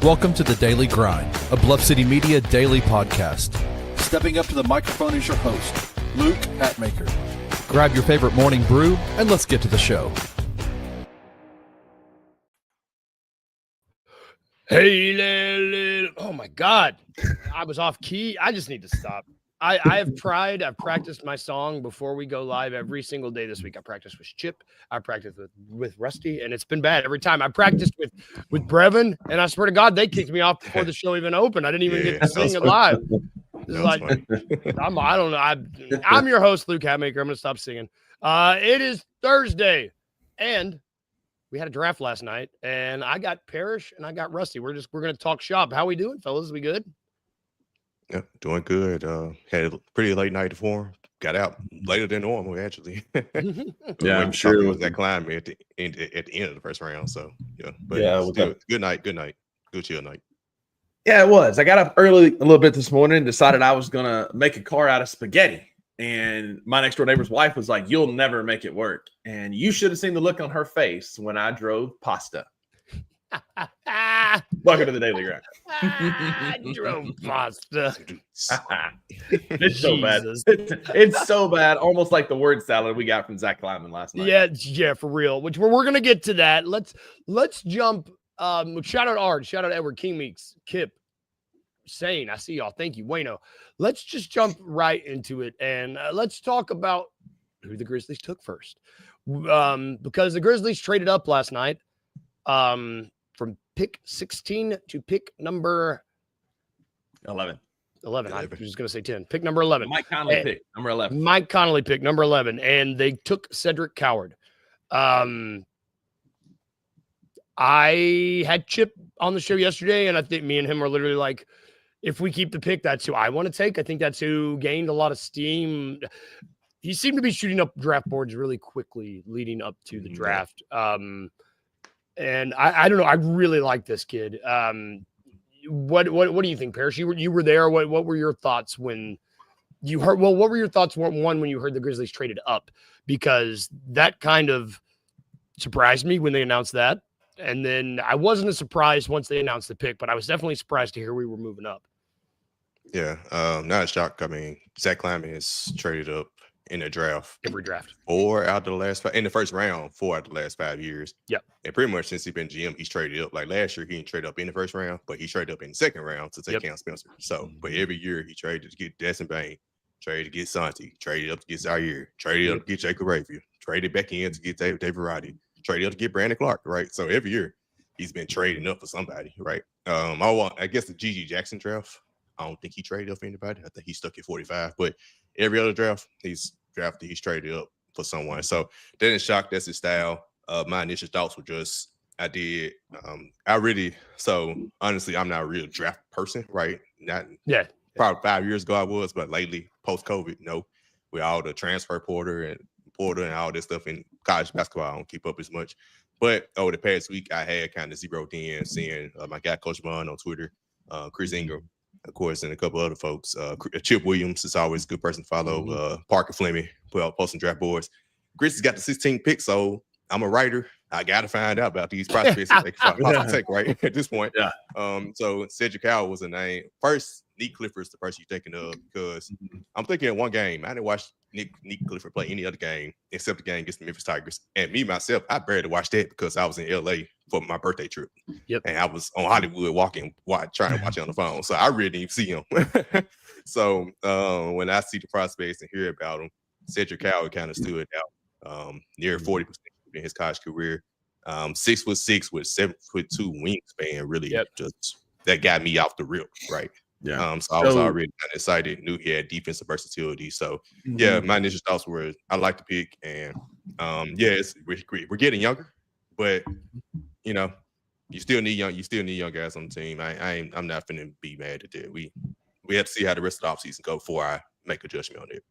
Welcome to The Daily Grind, a Bluff City Media daily podcast. Stepping up to the microphone is your host, Luke Hatmaker. Grab your favorite morning brew, and let's get to the show. Hey, oh my God, I was off key. I just need to stop. I've practiced my song before we go live every single day this week. I practiced with Chip. I practiced with Rusty, and it's been bad every time. I practiced with Brevin, and I swear to God, they kicked me off before the show even opened. I didn't even get to sing it live. It's like, I don't know. I'm your host, Luke Hatmaker. I'm going to stop singing. It is Thursday, and we had a draft last night, and I got Parrish and I got Rusty. We're going to talk shop. How we doing, fellas? We good? Yeah, doing good. Had a pretty late night for him. Got out later than normal, actually. Yeah, I'm sure it was that climb at the end of the first round. So yeah, but still, good night, good chill night. Yeah, it was. I got up early a little bit this morning and decided I was gonna make a car out of spaghetti. And my next door neighbor's wife was like, "You'll never make it work." And you should have seen the look on her face when I drove pasta. Welcome to the Daily Grind. I drove pasta. It's so bad. It's so bad. Almost like the word salad we got from Zach Kleiman last night. Yeah, for real. Which we're going to get to that. Let's jump. Shout out Ard. Shout out Edward King Meeks. Kip. Sane. I see y'all. Thank you. Bueno. Let's just jump right into it. And let's talk about who the Grizzlies took first. Because the Grizzlies traded up last night. From pick 16 to pick number 11. I was just going to say 10. Pick number 11. Mike Conley picked number 11. Mike Conley picked number 11, and they took Cedric Coward. I had Chip on the show yesterday, and I think me and him are literally like, if we keep the pick, that's who I want to take. I think that's who gained a lot of steam. He seemed to be shooting up draft boards really quickly leading up to the draft. And I don't know. I really like this kid. What do you think, Parrish? You were there. What were your thoughts when you heard? Well, what were your thoughts when you heard the Grizzlies traded up? Because that kind of surprised me when they announced that. And then I wasn't as surprised once they announced the pick, but I was definitely surprised to hear we were moving up. Yeah, not a shock. I mean, Zach Kleiman is traded up in the draft. Every draft. 4 out of the last 5 in the first round, 4 out of the last 5 years. Yep. And pretty much since he's been GM, he's traded up. Like last year, he didn't trade up in the first round, but he traded up in the second round to take Cam Spencer. So, but every year he traded to get Destin Bain, traded to get Santi, traded up to get Zaire, traded up to get Jacob Rayfield, traded back in to get David Roddy, traded up to get Brandon Clark, right? So every year he's been trading up for somebody, right? I guess the Gigi Jackson draft, I don't think he traded up for anybody. I think he's stuck at 45, but every other draft he's traded up for someone. So that didn't shock. That's his style. My initial thoughts were just, so honestly, I'm not a real draft person, right? Probably 5 years ago I was, but lately post-COVID, with all the transfer portal and all this stuff in college basketball, I don't keep up as much. But over the past week, I had kind of zeroed in seeing my guy, Coach Vaughn on Twitter, Chris Ingram, of course, and a couple other folks. Chip Williams is always a good person to follow. Parker Fleming, posting draft boards. Grizzlies got the 16th pick, so I'm a writer. I got to find out about these prospects that they can possibly take, right, at this point. Yeah. So Cedric Coward was a name. First, Nick Clifford's the person you're thinking of because I'm thinking of one game. I didn't watch Nick Clifford play any other game except the game against the Memphis Tigers. And me, myself, I barely watched that because I was in LA for my birthday trip. Yep. And I was on Hollywood trying to watch it on the phone. So I really didn't even see him. So when I see the prospects and hear about him, Cedric Coward kind of stood out near 40% in his college career. 6'6" with 7'2" wingspan, really just that got me off the rip, right? Yeah. So I was already kind of excited, knew he had defensive versatility. So my initial thoughts were I like the pick, and we're getting younger, but you still need young guys on the team. I'm not finna be mad at that. We have to see how the rest of the offseason go before I make a judgment on it.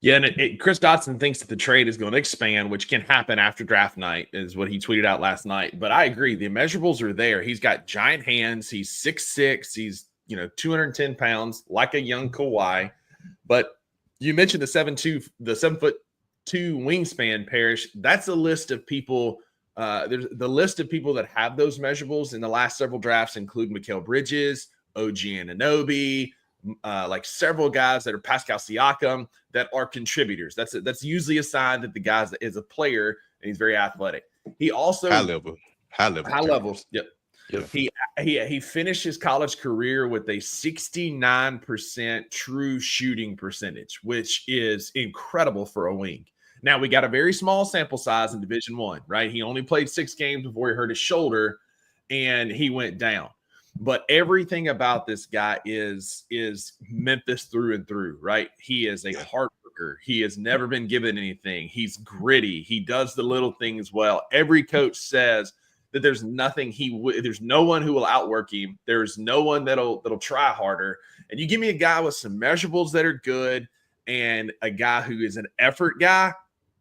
Yeah, and Chris Dotson thinks that the trade is going to expand, which can happen after draft night, is what he tweeted out last night. But I agree, the immeasurables are there. He's got giant hands. He's 6'6". He's 210 pounds, like a young Kawhi. But you mentioned the 7'2", the 7'2" wingspan, Parrish. That's a list of people There's the list of people that have those measurables in the last several drafts include Mikal Bridges, OG Anunoby, like several guys that are Pascal Siakam that are contributors. That's usually a sign that the guy is a player and he's very athletic. He also high levels. Yep. He finished his college career with a 69% true shooting percentage, which is incredible for a wing. Now, we got a very small sample size in Division I, right? He only played 6 games before he hurt his shoulder and he went down. But everything about this guy is Memphis through and through, right? He is a hard worker. He has never been given anything. He's gritty. He does the little things well. Every coach says that there's nothing there's no one who will outwork him. There's no one that'll try harder. And you give me a guy with some measurables that are good and a guy who is an effort guy,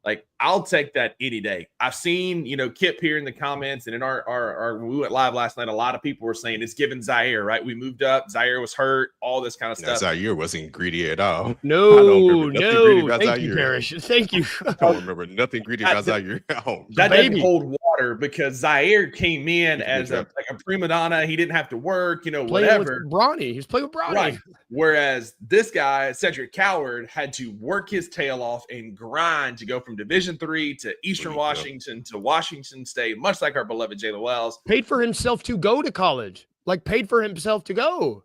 like I'll take that any day. I've seen, Kip here in the comments and in our when we went live last night, a lot of people were saying it's given Zaire, right? We moved up, Zaire was hurt, all this kind of stuff. Zaire wasn't greedy at all. No. Thank you, Parrish. Thank you. I don't remember nothing greedy about Zaire. That didn't hold water because Zaire came in as a prima donna. He didn't have to work, whatever. Bronny. He was playing with Bronny. Right. Whereas this guy, Cedric Coward, had to work his tail off and grind to go from Division III to Eastern Washington to Washington State, much like our beloved Jaylen Wells. Paid for himself to go to college. Paid for himself to go.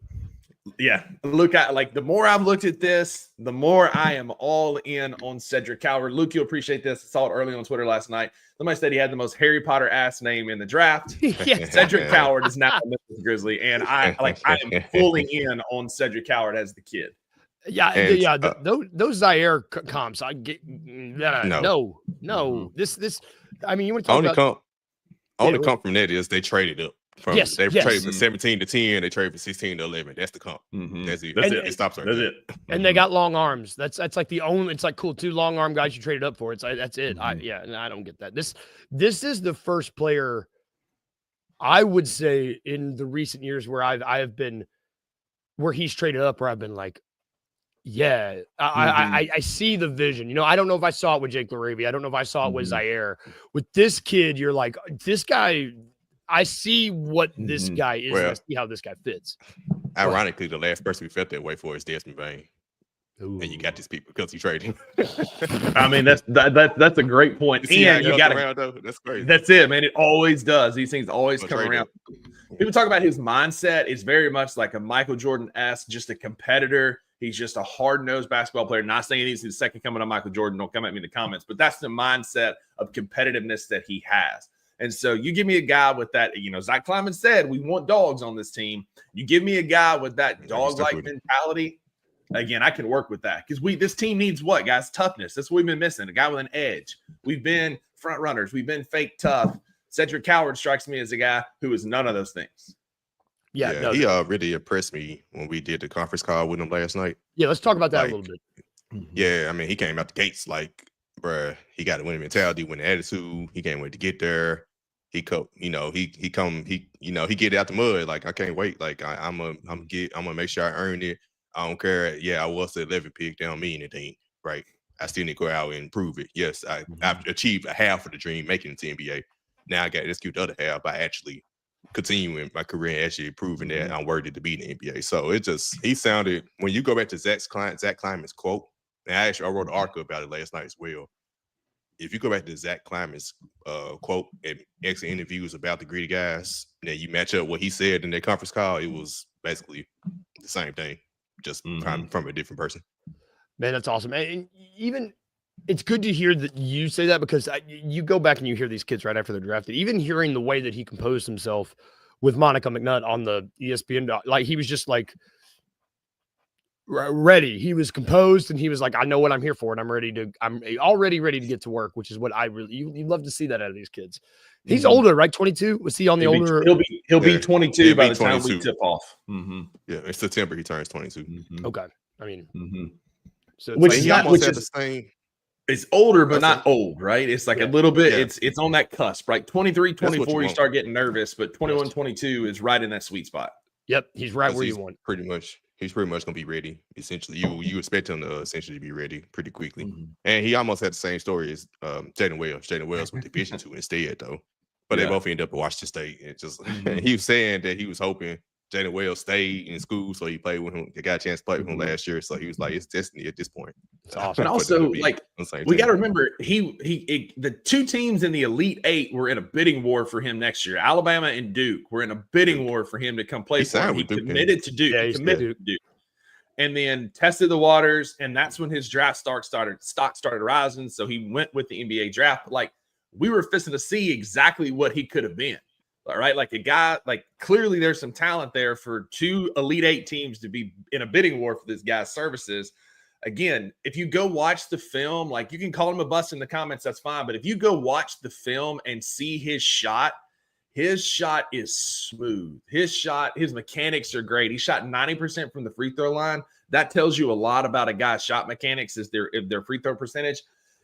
Yeah. Look, the more I've looked at this, the more I am all in on Cedric Coward. Luke, you'll appreciate this. I saw it early on Twitter last night. Somebody said he had the most Harry Potter ass name in the draft. Yes. Cedric Coward is now a Memphis Grizzly, and I am fully in on Cedric Coward as the kid. Yeah, those Zaire comps. I get no. This. I mean, you want to talk only comp from that is they traded up. They traded from 17 to 10. They traded from 16 to 11. That's the comp. That's it. It stops right there. And they got long arms. That's like the only. It's like cool 2 long arm guys you traded up for. It's like, that's it. I don't get that. This is the first player I would say in the recent years where I have been where he's traded up where I've been like, yeah, I see the vision. I don't know if I saw it with Jake LaRavia. I don't know if I saw it with Zaire. With this kid, you're like, this guy. I see what this guy is. I see how this guy fits. Ironically, the last person we felt that way for is Desmond Bain. And you got these people because he traded him. I mean, that's a great point. And you got to. That's crazy. That's it, man. It always does. These things always come around. People talk about his mindset. It's very much like a Michael Jordan-esque, just a competitor. He's just a hard-nosed basketball player. Not saying he's the second coming of Michael Jordan. Don't come at me in the comments. But that's the mindset of competitiveness that he has. And so you give me a guy with that, Zach Kleiman said, we want dogs on this team. You give me a guy with that dog-like mentality. Again, I can work with that because this team needs what, guys? Toughness. That's what we've been missing. A guy with an edge. We've been front runners. We've been fake tough. Cedric Coward strikes me as a guy who is none of those things. He really impressed me when we did the conference call with him last night. Yeah, let's talk about that a little bit. Yeah, I mean, he came out the gates like, bruh, he got a winning mentality, winning attitude. He can't wait to get there. He get it out the mud. Like, I can't wait. Like, I'm gonna make sure I earn it. I don't care. Yeah, I was the 11th pick. They don't mean anything, right? I still need to go out and prove it. Yes, I've achieved a half of the dream, making it to NBA. Now I got to execute the other half by actually continuing my career and actually proving that I'm worthy to be in the NBA. So he sounded, when you go back to Zach Kleiman's quote, and I wrote an article about it last night as well. If you go back to Zach Kleiman's quote and exit interviews about the greedy guys, and then you match up what he said in their conference call, it was basically the same thing, just from a different person. Man, that's awesome. And even it's good to hear that you say that because you go back and you hear these kids right after they're drafted, even hearing the way that he composed himself with Monica McNutt on the ESPN, like he was just like ready. He was composed and he was like, I know what I'm here for. And I'm already ready to get to work, which is what you love to see that out of these kids. He's older, right? 22. Was he on the older? He'll be 22 by the time we tip off. Yeah. In September, he turns 22. Okay. I mean, so the same. It's older, but not old, right? It's like a little bit, it's on that cusp, right? 23, 24, you start getting nervous, but 21, 22 is right in that sweet spot. Yep. He's right where you want. He's pretty much going to be ready. Essentially, you expect him to essentially be ready pretty quickly. And he almost had the same story as Jaylen Wells. Jaylen Wells went to Division II instead, though. But they both ended up at Washington State. And just he was saying that he was hoping Jalen Wells stayed in school, so he played with him. He got a chance to play with him last year, so he was like, "It's destiny at this point." It's awesome. And also, like, we got to remember, the two teams in the Elite Eight were in a bidding war for him next year. Alabama and Duke were in a bidding war for him to come play for him. He committed to Duke. He committed to Duke, and then tested the waters, and that's when his draft stock started rising. So he went with the NBA draft. Like, we were fixing to see exactly what he could have been. All right, like a guy, like clearly there's some talent there for two Elite Eight teams to be in a bidding war for this guy's services. Again, if you go watch the film, like, you can call him a bust in the comments, that's fine. But if you go watch the film and see his shot is smooth. His mechanics are great. He shot 90% from the free throw line. That tells you a lot about a guy's shot mechanics, is their free throw percentage.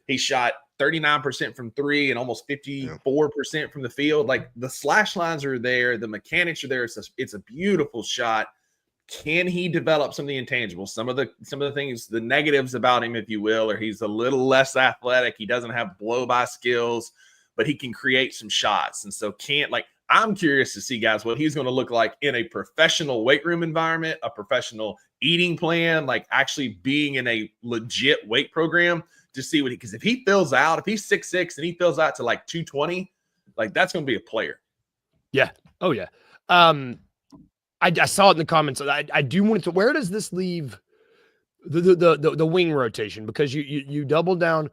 He shot 39% from three and almost 54% from the field. Like, the slash lines are there. The mechanics are there. It's a beautiful shot. Can he develop some of the intangibles? Some of the things, the negatives about him, if you will, or he's a little less athletic. He doesn't have blow-by skills, but he can create some shots. And so I'm curious to see, guys, what he's going to look like in a professional weight room environment, a professional eating plan, like actually being in a legit weight program, to see because if he fills out, if he's 6'6" and he fills out to like 220, like, that's going to be a player. Yeah. Oh yeah. I saw it in the comments. I do want to. Where does this leave the wing rotation? Because you double down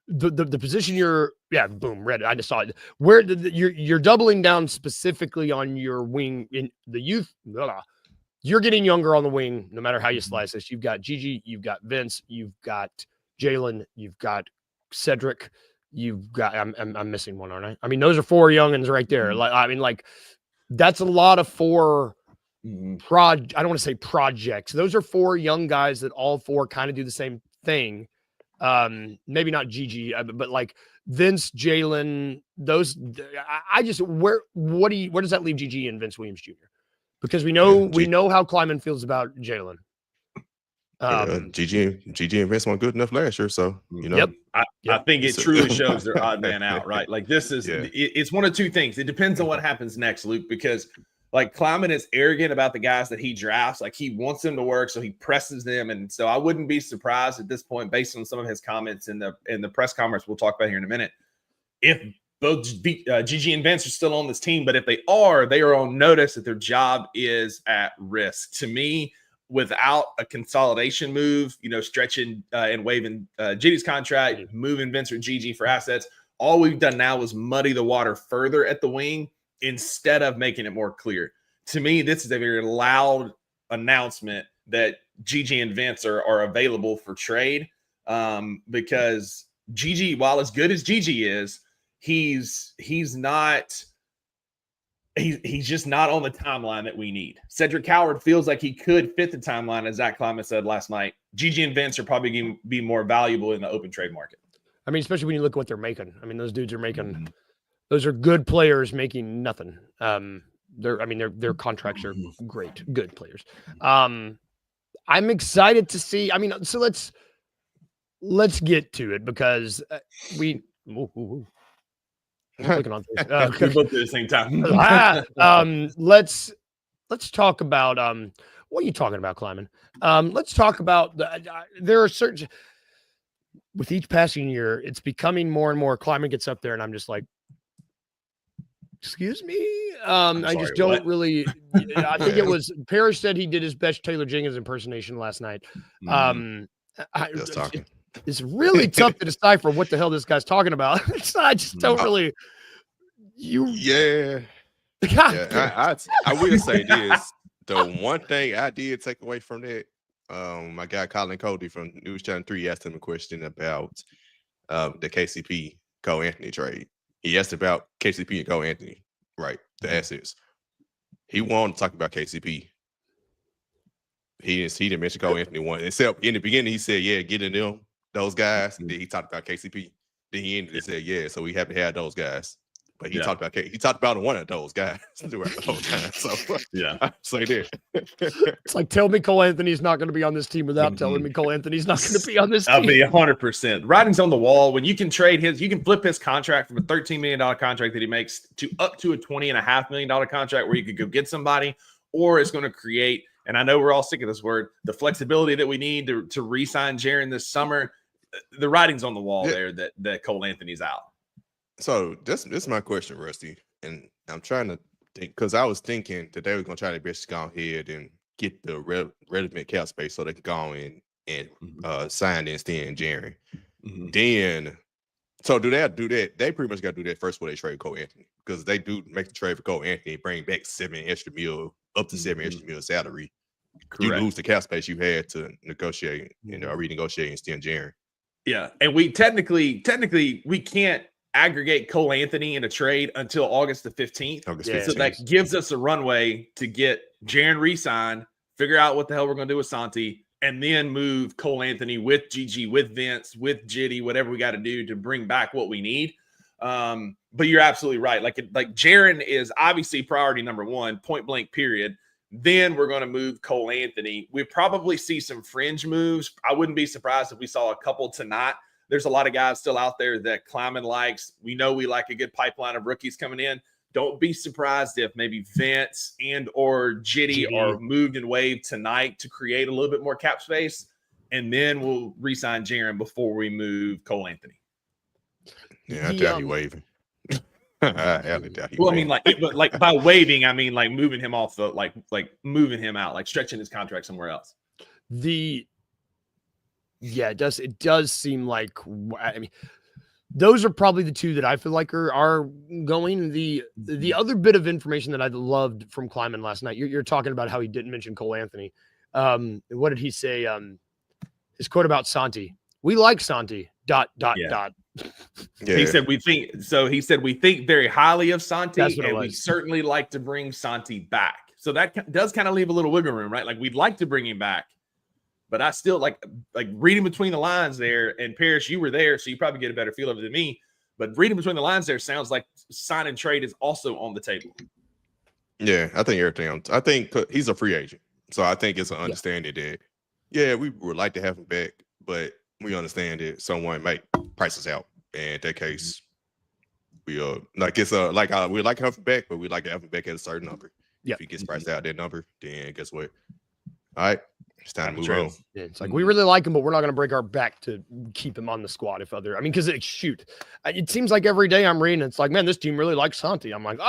the position you're. Yeah, boom, read it. I just saw it. Where you're doubling down specifically on your wing in the youth. You're getting younger on the wing, no matter how you slice this. You've got Gigi, you've got Vince, you've got Jalen, you've got Cedric, you've got. I'm missing one, aren't I? I mean, those are four youngins right there. Like, that's a lot of four I don't want to say projects. Those are four young guys that all four kind of do the same thing. Maybe not Gigi, but like Vince, Jalen, those. Where does that leave Gigi and Vince Williams Jr.? Because we know how Kleiman feels about Jalen. Gigi and Vince weren't good enough last year, so I think it truly shows they're odd man out, right? Like, this is it's one of two things. It depends on what happens next, Luke, because like Kleiman is arrogant about the guys that he drafts. Like, he wants them to work, so he presses them, and so I wouldn't be surprised at this point, based on some of his comments in the press conference we'll talk about here in a minute, if both Gigi and Vince are still on this team. But if they are on notice that their job is at risk. To me, without a consolidation move, stretching and waiving Gigi's contract, moving Vince or Gigi for assets, all we've done now is muddy the water further at the wing instead of making it more clear. To me, this is a very loud announcement that Gigi and Vince are available for trade, because Gigi, while as good as Gigi is, he's just not on the timeline that we need. Cedric Coward feels like he could fit the timeline, as Zach Kleiman said last night. Gigi and Vince are probably going to be more valuable in the open trade market. I mean, especially when you look at what they're making. I mean, those dudes are making those are good players making nothing. Their contracts are great, good players. I'm excited to see. I mean, so let's get to it, because we. Clicking on things. We both at the same time. Let's talk about what are you talking about, Kleiman? Let's talk about there are certain, with each passing year, it's becoming more and more. Kleiman gets up there, and I'm just like, excuse me. I just don't really. I think it was Parrish said he did his best Taylor Jenkins impersonation last night. Just talking. It's really tough to decipher what the hell this guy's talking about. I just don't really. I will say this. The one thing I did take away from that, my guy Colin Cody from News Channel 3 asked him a question about the KCP Cole Anthony trade. He asked about KCP and Cole Anthony, right? The assets. He wanted to talk about KCP. He didn't mention Cole Anthony one, except in the beginning he said, "Yeah, getting those guys." And then he talked about KCP. Then he ended and said, "Yeah, so we have to have those guys." But he talked about one of those guys throughout the whole time. So yeah, so he did. It's like, tell me Cole Anthony's not going to be on this team without telling me Cole Anthony's not going to be on this team. I'll be 100%. Writing's on the wall. When you can you can flip his contract from a $13 million contract that he makes to up to a $20.5 million contract where you could go get somebody, or it's going to create, and I know we're all sick of this word, the flexibility that we need to re-sign Jaren this summer. The writing's on the wall there that Cole Anthony's out. So this is my question, Rusty, and I'm trying to think, because I was thinking that they were going to try to basically go ahead and get the relevant cap space so they can go in and sign and stand Jaren. Then, so do that? They pretty much got to do that first before they trade Cole Anthony, because they do make the trade for Cole Anthony, bring back up to $7 extra mil salary. Correct. You lose the cap space you had to negotiate and renegotiate and stand Jaren. Yeah, and we technically we can't aggregate Cole Anthony in a trade until August the 15th. So that gives us a runway to get Jaren re-signed, figure out what the hell we're going to do with Santi, and then move Cole Anthony with Gigi, with Vince, with Jitty, whatever we got to do to bring back what we need. But you're absolutely right. Like Jaren is obviously priority number one, point blank period. Then we're going to move Cole Anthony. We probably see some fringe moves. I wouldn't be surprised if we saw a couple tonight. There's a lot of guys still out there that Kleiman likes. We know we like a good pipeline of rookies coming in. Don't be surprised if maybe Vince and or Jitty are moved and waived tonight to create a little bit more cap space. And then we'll re-sign Jaren before we move Cole Anthony. Yeah, I doubt he waving. I mean, like by waving, I mean like moving him off the like moving him out, like stretching his contract somewhere else. It does seem like, I mean, those are probably the two that I feel like are going. The other bit of information that I loved from Kleiman last night, you're talking about how he didn't mention Cole Anthony. What did he say? His quote about Santi: "We like Santi." ... Yeah. He said we think very highly of Santi, and we certainly like to bring Santi back. So that does kind of leave a little wiggle room, right? Like we'd like to bring him back. But I still like reading between the lines there. And Parrish, you were there, so you probably get a better feel of it than me. But reading between the lines there sounds like sign and trade is also on the table. Yeah, I think everything. I think he's a free agent, so I think it's an understanding that we would like to have him back, but we understand that someone might price us out. And in that case, we we'd like to have him back, but we'd like to have him back at a certain number. If he gets priced out that number, then guess what? All right. It's time to move on. Yeah, it's like we really like him, but we're not going to break our back to keep him on the squad. Because it seems like every day I'm reading, it's like, man, this team really likes Santi. I'm like,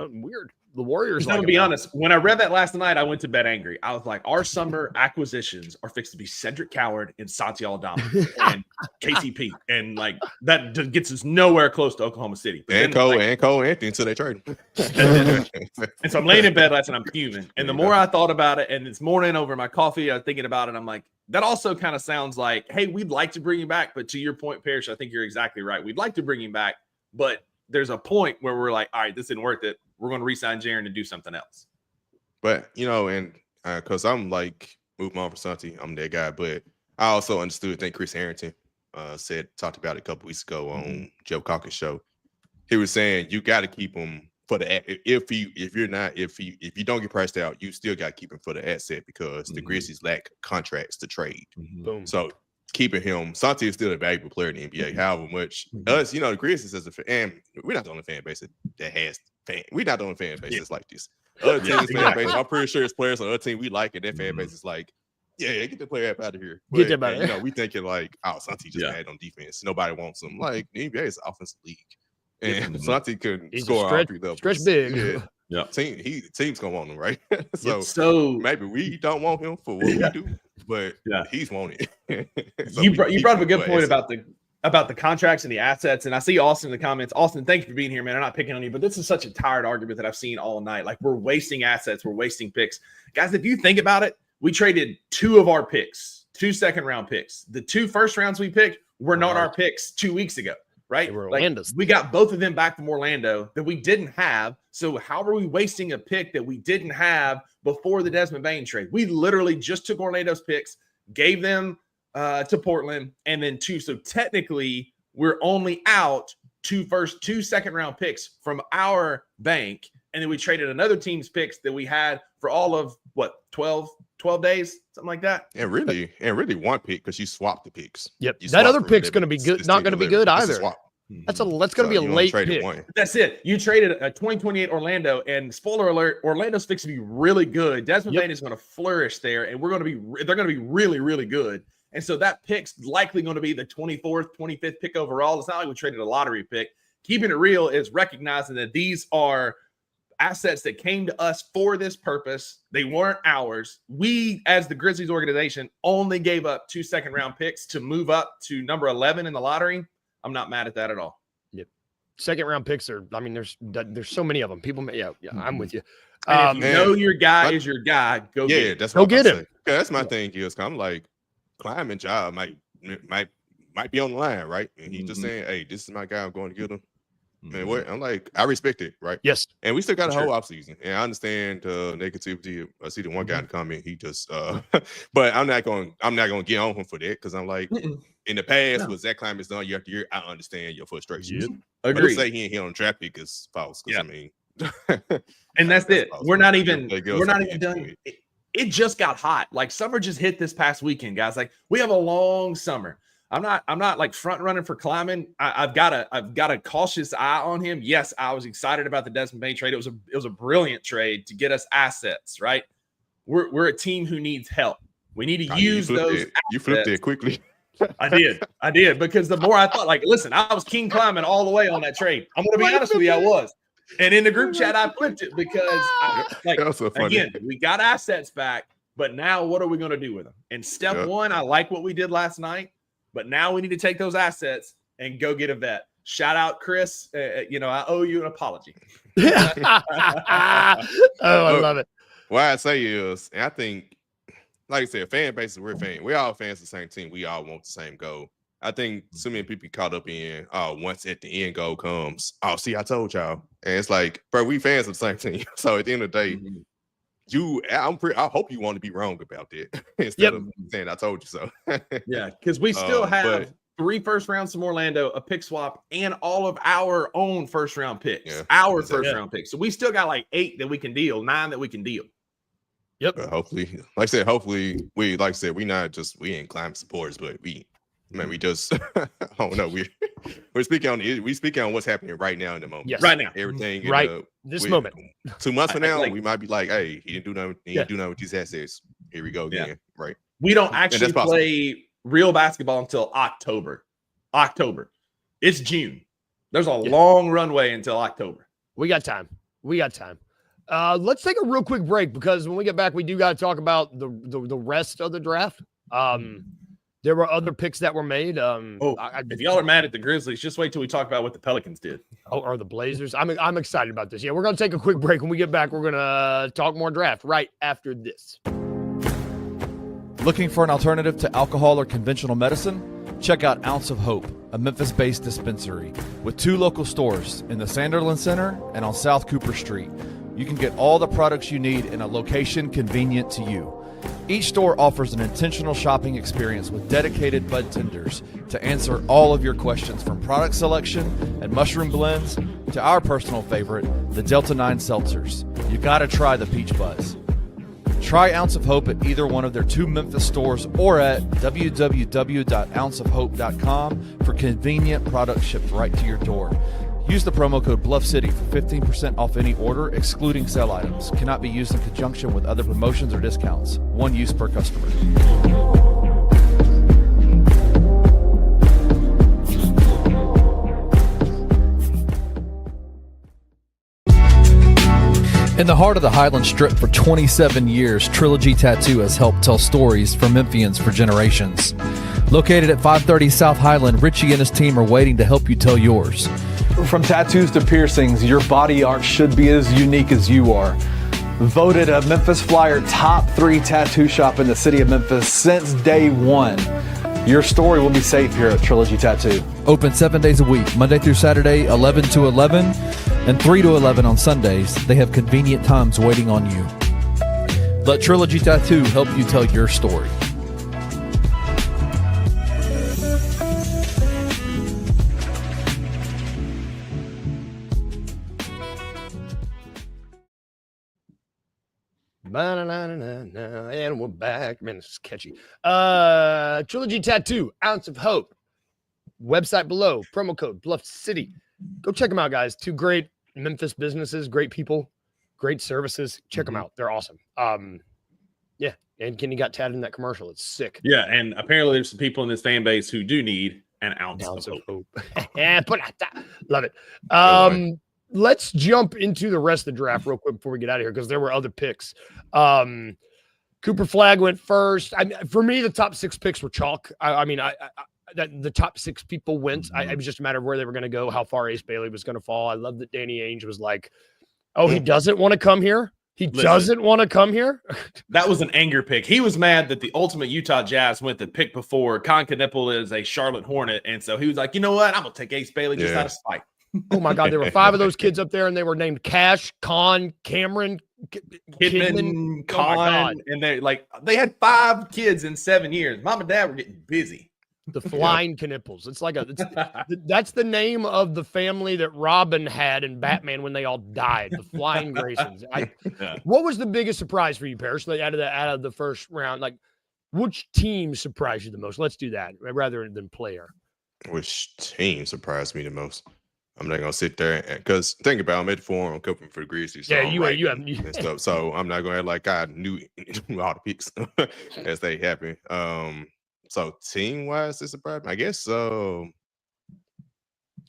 weird. The Warriors. I'm gonna be honest. When I read that last night, I went to bed angry. I was like, our summer acquisitions are fixed to be Cedric Coward and Santi Aldama and KCP, and like that gets us nowhere close to Oklahoma City. And Cole Anthony until they trade him. And so I'm laying in bed last night, I'm fuming. And the more I thought about it, and this morning over my coffee, I was thinking about it. I'm like, that also kind of sounds like, hey, we'd like to bring him back, but to your point, Parrish, I think you're exactly right. We'd like to bring him back, but there's a point where we're like, all right, this isn't worth it. We're going to re-sign Jaren and do something else. But, and because I'm like, moving on for Santi, I'm that guy. But I also understood, I think Chris Harrington talked about it a couple weeks ago on Joe Calkins' show. He was saying you got to keep him for the if you don't get priced out, you still got to keep him for the asset because the Grizzlies lack contracts to trade. Boom. So keeping him, Santi is still a valuable player in the NBA. However much us, the Grizzlies as a fan, and we're not the only fan base that has fan. We're not the only fan base that's like this. Other teams fan base, I'm pretty sure it's players on other team we like, and their fan base is like, get the player out of here. Get them out of here. We thinking like, Santi just bad on defense. Nobody wants him. Like the NBA is an offensive league, and Santi can score all three levels. Stretch big. Yeah. Team's gonna want him, right? so maybe we don't want him for what we do, but he's wanted. You brought up a good point about the contracts and the assets, and I see Austin in the comments. Austin, thank you for being here, man. I'm not picking on you, but this is such a tired argument that I've seen all night. Like we're wasting assets, we're wasting picks, guys. If you think about it, we traded 2 of our picks, 2 second-round picks. The 2 first rounds we picked were not our picks 2 weeks ago. Right? We got both of them back from Orlando that we didn't have. So how are we wasting a pick that we didn't have before the Desmond Bane trade? We literally just took Orlando's picks, gave them to Portland, and then 2. So technically, we're only out two second round picks from our bank, and then we traded another team's picks that we had for all of 12 days, something like that. And really one pick, because you swapped the picks. Yep. That other pick's going to be good. Not going to be good either. That's going to be a late pick. That's it. You traded a 2028 Orlando, and spoiler alert, Orlando's fixing to be really good. Desmond Bain is going to flourish there, and they're going to be really, really good. And so that pick's likely going to be the 24th, 25th pick overall. It's not like we traded a lottery pick. Keeping it real is recognizing that these are assets that came to us for this purpose. They weren't ours. We, as the Grizzlies organization, only gave up 2 second-round picks to move up to number 11 in the lottery. I'm not mad at that at all. Yep. Second-round picks are, I mean, there's so many of them. People, I'm with you. And if you know your guy is your guy, go get him. That's what go get him. Yeah, that's my thing is, I'm like, Kleiman job might be on the line, right? And he's just saying, hey, this is my guy, I'm going to get him. And what I'm like, I respect it, right? Yes. And we still got a whole offseason. And I understand the negativity. I see the one guy in the comment, he just but I'm not gonna get on him for that, because I'm like, in the past, with Zach Kleiman's done year after year, I understand your frustrations. Agree. But to say he ain't hit on draft pick is false. I mean, and that's it. We're not even done. It just got hot. Like, summer just hit this past weekend, guys. Like, we have a long summer. I'm not like front running for Kleiman. I've got a cautious eye on him. Yes, I was excited about the Desmond Bain trade. It was a brilliant trade to get us assets, right? We're a team who needs help. We need to use those. You flipped it quickly. I did, because the more I thought, like, listen, I was King Kleiman all the way on that trade. I'm going to be honest with you, I was. And in the group chat, I flipped it because, again, we got assets back, but now what are we going to do with them? And step one, I like what we did last night, but now we need to take those assets and go get a vet. Shout out, Chris. I owe you an apology. I love it. What I say is, and I think, like I said, fan bases, we're fans. We're all fans of the same team. We all want the same goal. I think so many people caught up in, once at the end goal comes, see, I told y'all. And it's like, bro, we fans of the same team. So at the end of the day, I hope you want to be wrong about that instead of saying I told you so. Yeah, because we still have 3 first rounds from Orlando, a pick swap, and all of our own first round picks. Yeah, first round picks. So we still got like 8 that we can deal, 9 that we can deal. Yep. Hopefully, we ain't Kleiman supporters, but we just I don't know. We're speaking on what's happening right now in the moment. Yes. Right now. Everything this moment. 2 months from now, we might be like, hey, he didn't do nothing. He didn't do nothing with these assets. Here we go again. Yeah. Right. We don't actually play real basketball until October. It's June. There's a long runway until October. We got time. Let's take a real quick break, because when we get back, we do got to talk about the rest of the draft. There were other picks that were made. If y'all are mad at the Grizzlies, just wait till we talk about what the Pelicans did. Or the Blazers. I'm excited about this. Yeah, we're going to take a quick break. When we get back, we're going to talk more draft right after this. Looking for an alternative to alcohol or conventional medicine? Check out Ounce of Hope, a Memphis-based dispensary with 2 local stores in the Sanderland Center and on South Cooper Street. You can get all the products you need in a location convenient to you. Each store offers an intentional shopping experience with dedicated bud tenders to answer all of your questions, from product selection and mushroom blends to our personal favorite, the Delta 9 seltzers. You gotta try the Peach Buzz. Try Ounce of Hope at either one of their 2 Memphis stores or at www.ounceofhope.com for convenient products shipped right to your door. Use the promo code BluffCity for 15% off any order, excluding sale items. Cannot be used in conjunction with other promotions or discounts. One use per customer. In the heart of the Highland Strip for 27 years, Trilogy Tattoo has helped tell stories for Memphians for generations. Located at 530 South Highland, Richie and his team are waiting to help you tell yours. From tattoos to piercings, your body art should be as unique as you are. Voted a Memphis Flyer top 3 tattoo shop in the city of Memphis since day one. Your story will be safe here at Trilogy Tattoo. Open 7 days a week, Monday through Saturday, 11 to 11, and 3 to 11 on Sundays. They have convenient times waiting on you. Let Trilogy Tattoo help you tell your story. And we're back. Man, this is catchy. Trilogy Tattoo, Ounce of Hope. Website below, promo code Bluff City. Go check them out, guys. 2 great Memphis businesses, great people, great services. Check them out. They're awesome. Yeah. And Kenny got tatted in that commercial. It's sick. Yeah. And apparently there's some people in this fan base who do need an ounce of hope. Love it. Let's jump into the rest of the draft real quick before we get out of here, because there were other picks. Cooper Flagg went first. For me, the top 6 picks were chalk. The top 6 people went. It was just a matter of where they were going to go, how far Ace Bailey was going to fall. I love that Danny Ainge was like, oh, he doesn't want to come here? Doesn't want to come here? That was an anger pick. He was mad that the ultimate Utah Jazz went the pick before. Con Knipple is a Charlotte Hornet. And so he was like, you know what? I'm going to take Ace Bailey just out of spite. Oh, my God. There were 5 of those kids up there, and they were named Cash, Con, Cameron, Kidman, Con. And they had 5 kids in 7 years. Mom and dad were getting busy. The Flying Knipples. It's like that's the name of the family that Robin had in Batman when they all died. The Flying Graysons. What was the biggest surprise for you, Parrish? Like out of the first round, like which team surprised you the most? Let's do that rather than player. Which team surprised me the most? I'm not gonna sit there because think about it, I'm at the forum, I'm covering for the Grizzlies. So you have and stuff. So I'm not gonna act like I knew all the picks as they happen. So team-wise, it surprised me. I guess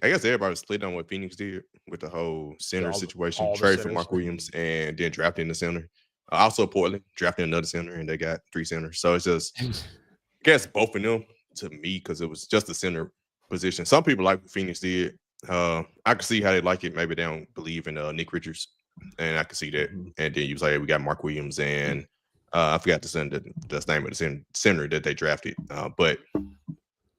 everybody was split on what Phoenix did with the whole center situation, trade for Mark Williams, and then drafting the center. Also Portland drafting another center, and they got 3 centers. So it's just, I guess both of them to me, because it was just the center position. Some people like what Phoenix did. I can see how they like it. Maybe they don't believe in Nick Richards, and I can see that. And then you was like, hey, we got Mark Williams and I forgot to send the name of the center that they drafted. But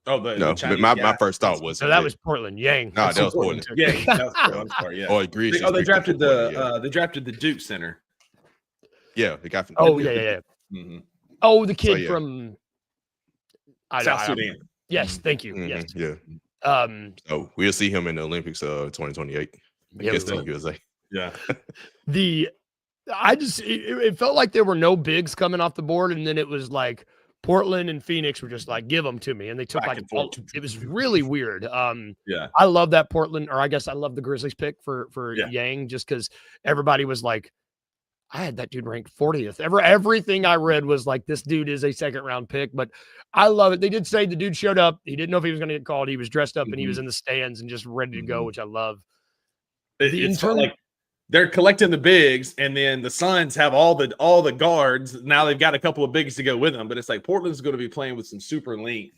my first thought was that was Portland. Yang. No, that was Portland. Yang. That was Portland. I'm sorry. Yeah. Oh, Grizzlies. They drafted they drafted the Duke center. Yeah, the guy from. Oh yeah. Mm-hmm. Oh, the kid from South Sudan. Yes, thank you. Yes. Yeah. So we'll see him in the Olympics 2028 against the USA. Yeah. It felt like there were no bigs coming off the board, and then it was like Portland and Phoenix were just like, give them to me, and they took it was really weird. I love that Portland, or I guess I love the Grizzlies pick for Yang, just because everybody was like, I had that dude ranked 40th. Everything I read was like, this dude is a 2nd-round pick, but I love it. They did say the dude showed up. He didn't know if he was going to get called. He was dressed up and he was in the stands and just ready to go, which I love. It's like they're collecting the bigs, and then the Suns have all the guards. Now they've got a couple of bigs to go with them, but it's like Portland's going to be playing with some super length.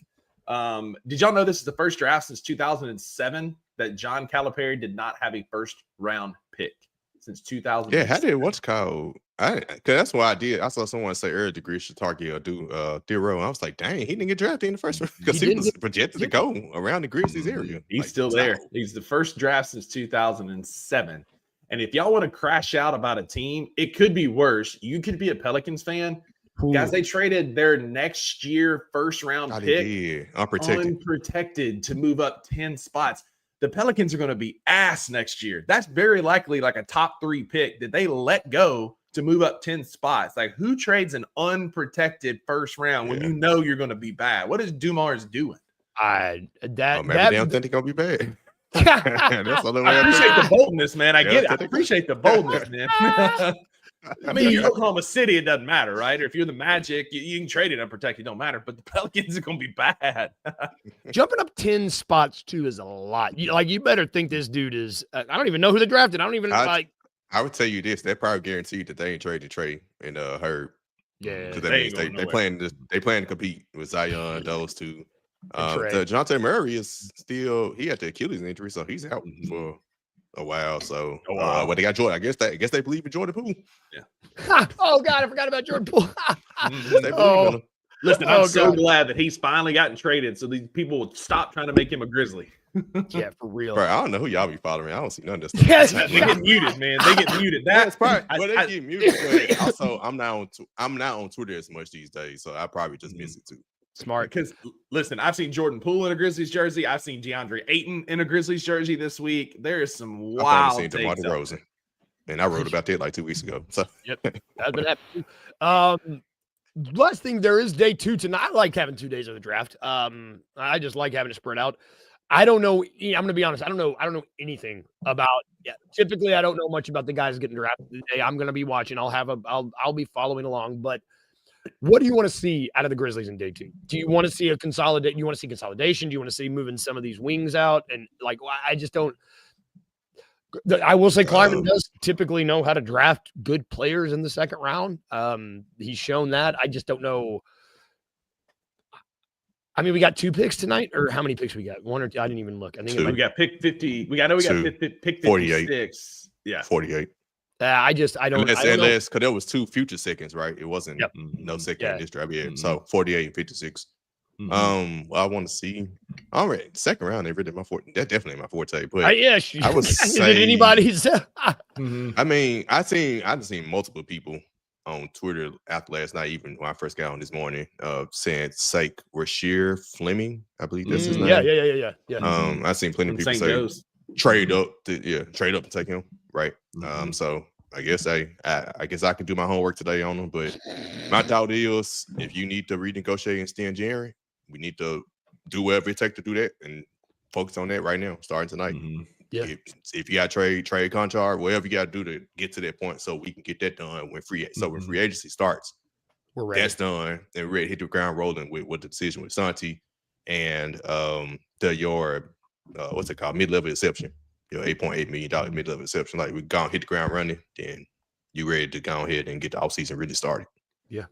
Did y'all know this is the first draft since 2007 that John Calipari did not have a 1st-round pick since 2000? Yeah, how did what's called? Cause that's what I did. I saw someone say earlier degree Shatarki or do Dero. I was like, dang, he didn't get drafted in the 1st round because he was projected to go around the Grizzlies area. He's still there. He's the first draft since 2007. And if y'all want to crash out about a team, it could be worse. You could be a Pelicans fan. Ooh. Guys, they traded their next year 1st-round pick unprotected to move up 10 spots. The Pelicans are going to be ass next year. That's very likely like a top 3 pick that they let go to move up 10 spots. Like, who trades an unprotected 1st round when you know you're going to be bad? What is Dumars doing? Maybe they don't think he's going to be bad. That's all I appreciate the boldness, man. I get it. I appreciate the boldness, man. I mean, you're Oklahoma City, it doesn't matter, right? Or if you're the Magic, you can trade it unprotected, it don't matter. But the Pelicans are going to be bad. Jumping up 10 spots, too, is a lot. You better think this dude is I don't even know who they drafted. I would tell you this. They're probably guaranteed that they ain't traded Trey and Herb. Yeah. Because that means they plan to compete with Zion, those two. DeJounte Murray is still, he had the Achilles injury, so he's out for a while. So but they got Jordan. I guess they believe in Jordan Poole. Yeah. Oh God, I forgot about Jordan Poole. They believe in him. Listen, I'm so glad that he's finally gotten traded, so these people will stop trying to make him a Grizzly. Yeah, for real. Bro, I don't know who y'all be following. I don't see none of this stuff. They get muted, man. They get muted. That's part. They get muted. But also, I'm not on Twitter as much these days, so I probably just miss it too. Smart. Because listen, I've seen Jordan Poole in a Grizzlies jersey. I've seen DeAndre Ayton in a Grizzlies jersey this week. There is some wild takes. DeMar DeRozan. And I wrote about that like 2 weeks ago. So yep, that's been happening. Last thing, there is day 2 tonight. I like having 2 days of the draft. I just like having it spread out. I don't know. I'm going to be honest. I don't know anything about. Yeah, typically, I don't know much about the guys getting drafted today. I'm going to be watching. I'll be following along. But what do you want to see out of the Grizzlies in day 2? Do you want to see a consolidate? You want to see consolidation? Do you want to see moving some of these wings out? And like, I just don't. I will say Kleiman does typically know how to draft good players in the second round. He's shown that. I just don't know. I mean, we got 2 picks tonight, or how many picks we got? 1 or 2? I didn't even look. I think we got pick 50. We got pick 56. 48. Yeah, 48. I don't. Because there was 2 future seconds, right? It wasn't no second in this draft. Yeah, so 48 and 56. Well, I want to see. All right, second round, they really my forte. That's definitely my forte. But I would say, did anybody's? I mean, I've seen multiple people on Twitter after last night, even when I first got on this morning, saying Rasheer Fleming, I believe that's his name. Yeah. I've seen plenty of people say trade up to take him, right? So I guess I can do my homework today on him. But my thought is, if you need to renegotiate and extend Jerry, we need to do whatever it takes to do that and focus on that right now, starting tonight. Yeah. If you got trade contract, whatever you got to do to get to that point, so we can get that done when free agency starts, we're ready. That's done and ready to hit the ground rolling with the decision with Santi and your what's it called, mid-level exception, your $8.8 million mid-level exception. Like, we gone hit the ground running, then you ready to go ahead and get the offseason really started. Yeah.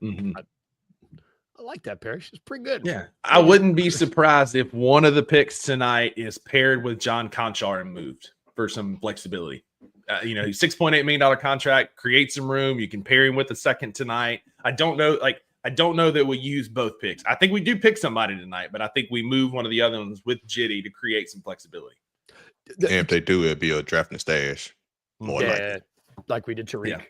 I like that, Parrish. It's pretty good. Yeah. I wouldn't be surprised if one of the picks tonight is paired with John Conchar and moved for some flexibility. $6.8 million contract, create some room. You can pair him with the second tonight. I don't know that we use both picks. I think we do pick somebody tonight, but I think we move one of the other ones with Jitty to create some flexibility. And if they do, it'd be a draft and stash. More likely. Like we did Tariq.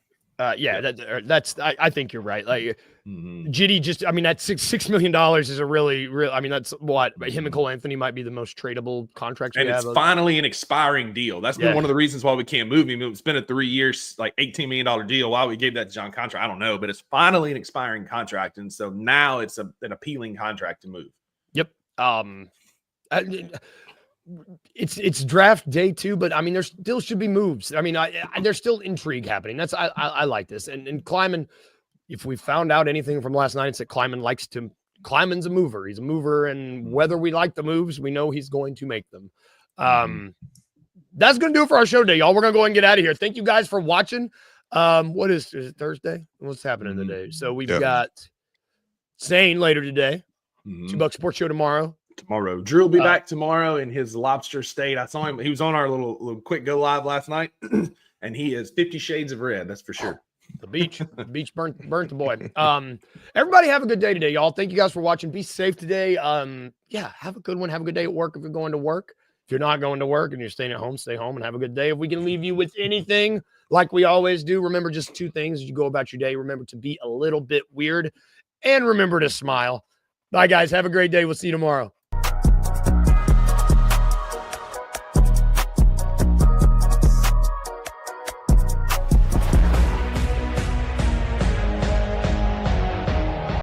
Yeah. That's. I think you're right. Like Jitty, that $6 million is a really. That's what him and Cole Anthony might be the most tradable contracts. And it's finally an expiring deal. That's been one of the reasons why we can't move him. It's been a 3 years, like $18 million deal. Why we gave that to John Conchar, I don't know, but it's finally an expiring contract, and so now it's an appealing contract to move. Yep. It's draft day 2, but there still should be moves. There's still intrigue happening. I like this. And Kleiman, if we found out anything from last night, it's that Kleiman's a mover. He's a mover, and whether we like the moves, we know he's going to make them. That's going to do it for our show today, y'all. We're going to go ahead and get out of here. Thank you guys for watching. What is it, Thursday? What's happening today? So we've got Zane later today. $2 Sports Show tomorrow. Drew will be back tomorrow in his lobster state. I saw him. He was on our little quick go live last night, and he is 50 shades of red. That's for sure. The beach burnt the boy. Everybody have a good day today, y'all. Thank you guys for watching. Be safe today. Have a good one. Have a good day at work if you're going to work. If you're not going to work and you're staying at home, stay home and have a good day. If we can leave you with anything, like we always do, remember just 2 things as you go about your day. Remember to be a little bit weird and remember to smile. Bye, guys. Have a great day. We'll see you tomorrow.